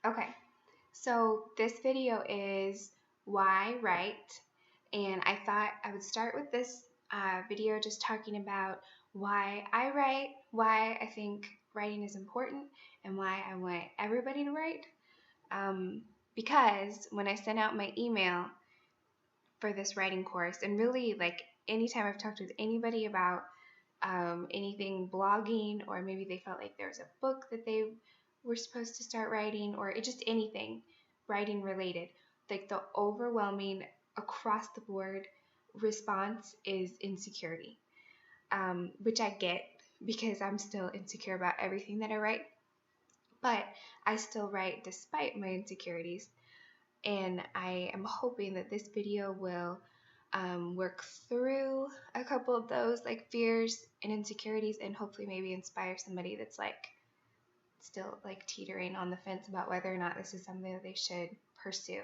Okay, so this video is why write, and I thought I would start with this video just talking about why I write, why I think writing is important, and why I want everybody to write. Because when I sent out my email for this writing course, and really like anytime I've talked with anybody about anything blogging, or maybe they felt like there was a book that they were supposed to start writing, or just anything writing related, like the overwhelming across the board response is insecurity, which I get because I'm still insecure about everything that I write, but I still write despite my insecurities. And I am hoping that this video will work through a couple of those like fears and insecurities, and hopefully maybe inspire somebody that's like still like teetering on the fence about whether or not this is something that they should pursue.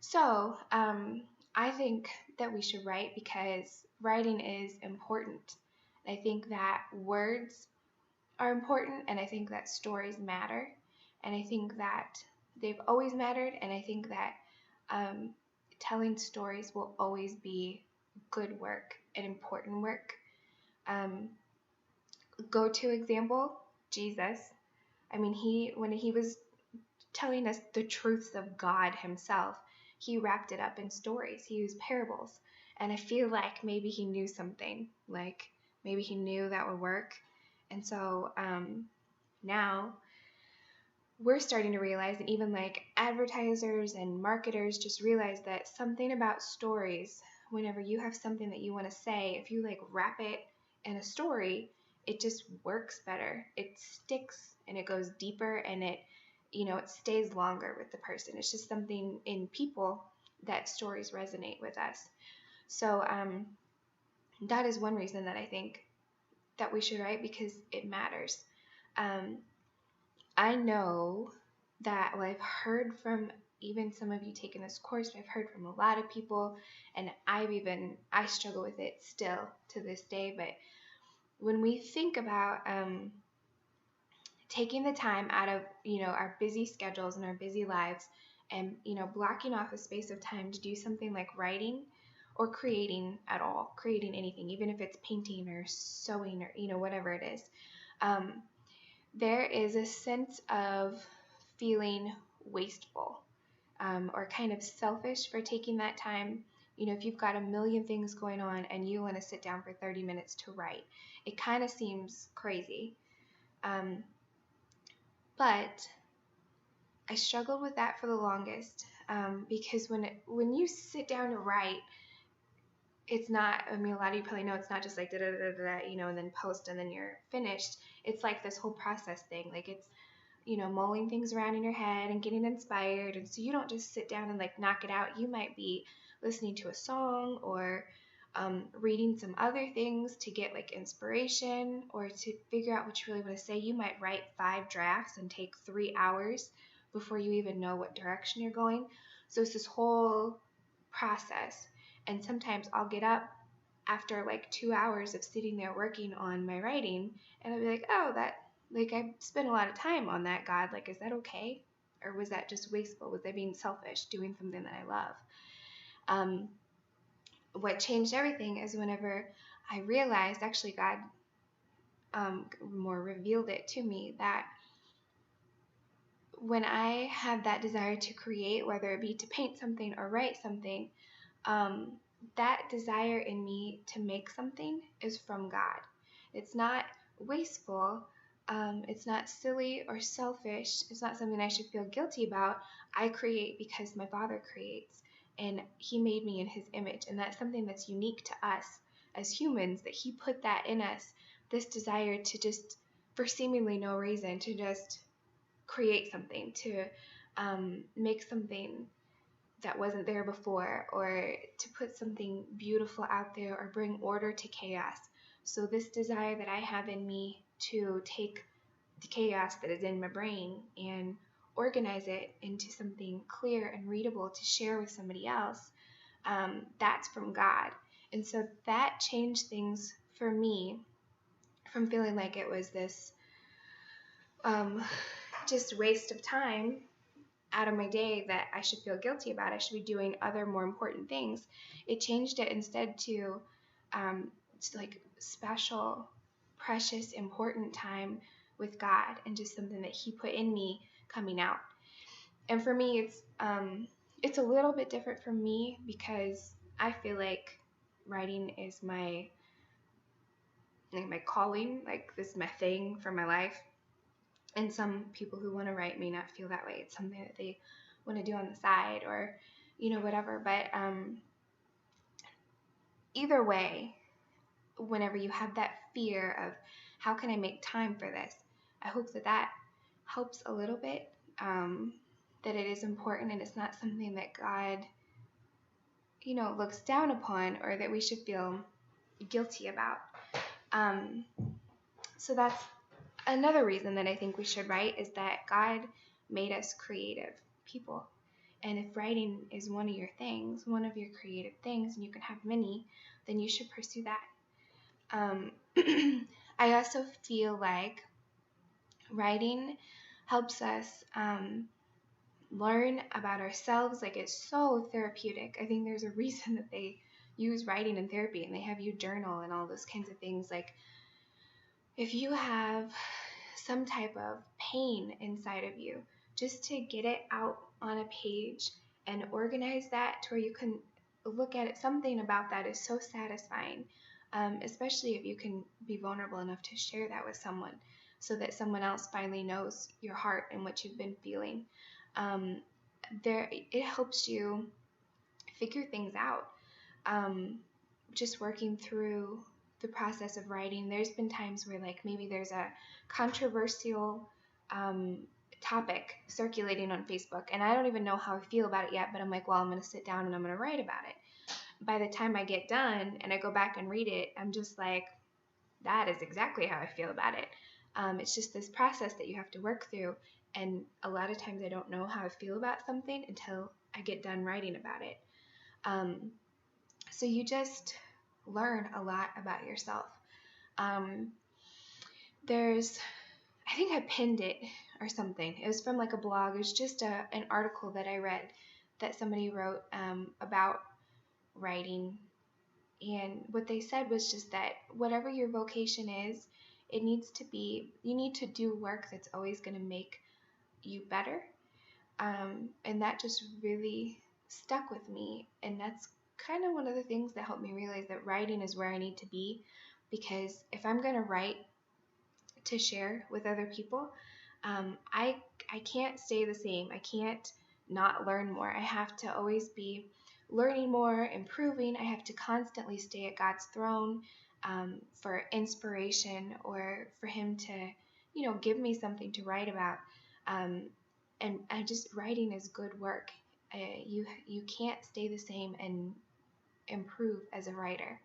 So I think that we should write because writing is important. I think that words are important, and I think that stories matter, and I think that they've always mattered, and I think that telling stories will always be good work and important work. Go-to example, Jesus. I mean, when he was telling us the truths of God himself, he wrapped it up in stories. He used parables. And I feel like maybe he knew something, like maybe he knew that would work. And so now we're starting to realize, and even like advertisers and marketers just realize that something about stories, whenever you have something that you want to say, if you like wrap it in a story, it just works better. It sticks and it goes deeper, and it stays longer with the person. It's just something in people that stories resonate with us. So that is one reason that I think that we should write, because it matters. I know that, well, I've heard from even some of you taking this course, but I've heard from a lot of people, and I struggle with it still to this day. But when we think about taking the time out of our busy schedules and our busy lives, and blocking off a space of time to do something like writing or creating at all, creating anything, even if it's painting or sewing or whatever it is, there is a sense of feeling wasteful, or kind of selfish for taking that time. If you've got a million things going on and you want to sit down for 30 minutes to write, it kind of seems crazy. But I struggled with that for the longest, because when you sit down to write, it's not, I mean, a lot of you probably know, it's not just like da da da da, and then post and then you're finished. It's like this whole process thing. Like it's, mulling things around in your head and getting inspired. And so you don't just sit down and like knock it out. You might be listening to a song, or reading some other things to get like inspiration, or to figure out what you really want to say. You might write 5 drafts and take 3 hours before you even know what direction you're going. So it's this whole process. And sometimes I'll get up after like 2 hours of sitting there working on my writing, and I'll be like, oh, that, like, I spent a lot of time on that, God. Like, is that okay? Or was that just wasteful? Was I being selfish doing something that I love? What changed everything is whenever I realized, actually God more revealed it to me, that when I have that desire to create, whether it be to paint something or write something, that desire in me to make something is from God. It's not wasteful. It's not silly or selfish. It's not something I should feel guilty about. I create because my Father creates, and He made me in His image, and that's something that's unique to us as humans, that He put that in us, this desire to just, for seemingly no reason, to just create something, to make something that wasn't there before, or to put something beautiful out there, or bring order to chaos. So this desire that I have in me to take the chaos that is in my brain and organize it into something clear and readable to share with somebody else, that's from God. And so that changed things for me, from feeling like it was this just waste of time, out of my day that I should feel guilty about. I should be doing other more important things. It changed it instead to like special, precious, important time with God, and just something that He put in me coming out. And for me, it's a little bit different from me because I feel like writing is my calling, like this is my thing for my life. And some people who want to write may not feel that way. It's something that they want to do on the side, or whatever. But either way, whenever you have that fear of how can I make time for this, I hope that helps a little bit, that it is important and it's not something that God looks down upon, or that we should feel guilty about. So that's another reason that I think we should write, is that God made us creative people. And if writing is one of your things, one of your creative things, and you can have many, then you should pursue that. I also feel like writing helps us learn about ourselves. Like, it's so therapeutic. I think there's a reason that they use writing in therapy, and they have you journal and all those kinds of things. Like, if you have some type of pain inside of you, just to get it out on a page and organize that to where you can look at it, something about that is so satisfying, especially if you can be vulnerable enough to share that with someone, so that someone else finally knows your heart and what you've been feeling. It helps you figure things out. Just working through the process of writing, there's been times where, like, maybe there's a controversial topic circulating on Facebook, and I don't even know how I feel about it yet, but I'm like, well, I'm going to sit down and I'm going to write about it. By the time I get done and I go back and read it, I'm just like, that is exactly how I feel about it. It's just this process that you have to work through, and a lot of times I don't know how I feel about something until I get done writing about it. So you just learn a lot about yourself. I think I pinned it or something. It was from like a blog. It was just an article that I read that somebody wrote about writing. And what they said was just that whatever your vocation is, you need to do work that's always going to make you better. And that just really stuck with me. And that's kind of one of the things that helped me realize that writing is where I need to be. Because if I'm going to write to share with other people, I can't stay the same. I can't not learn more. I have to always be learning more, improving. I have to constantly stay at God's throne for inspiration, or for Him to, give me something to write about. And writing is good work. You can't stay the same and improve as a writer.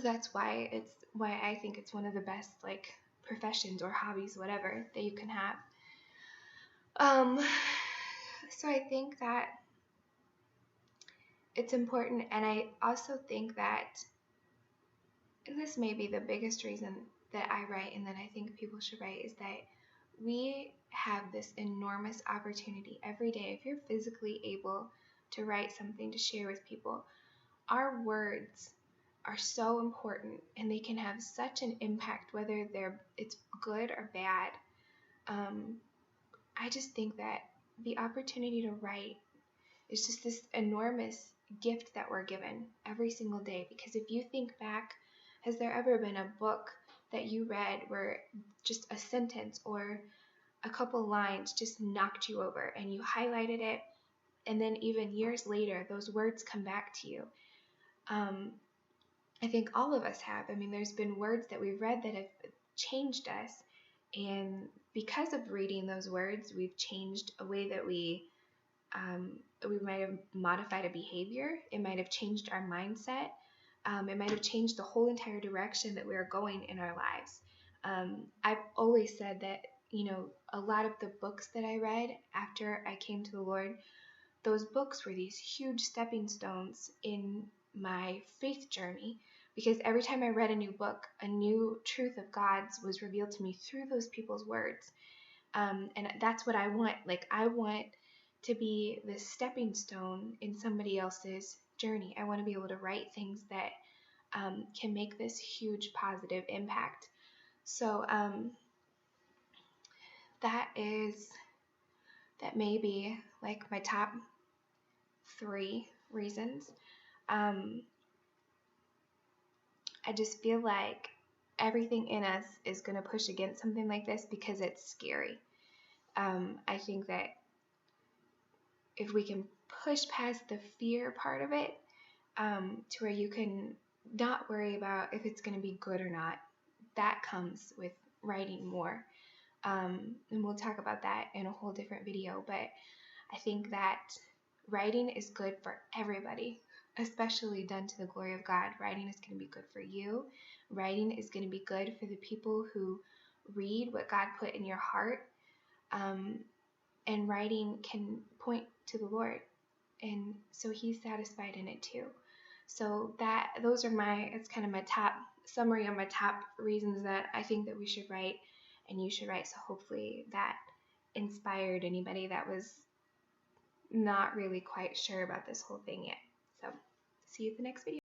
That's why I think it's one of the best, like, professions or hobbies, whatever, that you can have. So I think that it's important, and I also think that, and this may be the biggest reason that I write and that I think people should write, is that we have this enormous opportunity every day. If you're physically able to write something to share with people, our words are so important, and they can have such an impact, whether it's good or bad. I just think that the opportunity to write is just this enormous gift that we're given every single day. Because if you think back, has there ever been a book that you read where just a sentence or a couple lines just knocked you over, and you highlighted it, and then even years later those words come back to you? I think all of us have. I mean, there's been words that we've read that have changed us, and because of reading those words, we've changed a way that we might have modified a behavior. It might have changed our mindset. It might have changed the whole entire direction that we are going in our lives. I've always said that, a lot of the books that I read after I came to the Lord, those books were these huge stepping stones in my faith journey, because every time I read a new book, a new truth of God's was revealed to me through those people's words. And that's what I want. Like, I want to be the stepping stone in somebody else's journey. I want to be able to write things that can make this huge positive impact. So that may be like my top 3 reasons. I just feel like everything in us is going to push against something like this because it's scary. I think that if we can push past the fear part of it, to where you can not worry about if it's going to be good or not, that comes with writing more. And we'll talk about that in a whole different video, but I think that writing is good for everybody, especially done to the glory of God. Writing is going to be good for you. Writing is going to be good for the people who read what God put in your heart. And writing can point to the Lord, and so He's satisfied in it too. So it's kind of my top summary on my top reasons that I think that we should write and you should write. So hopefully that inspired anybody that was not really quite sure about this whole thing yet. So see you at the next video.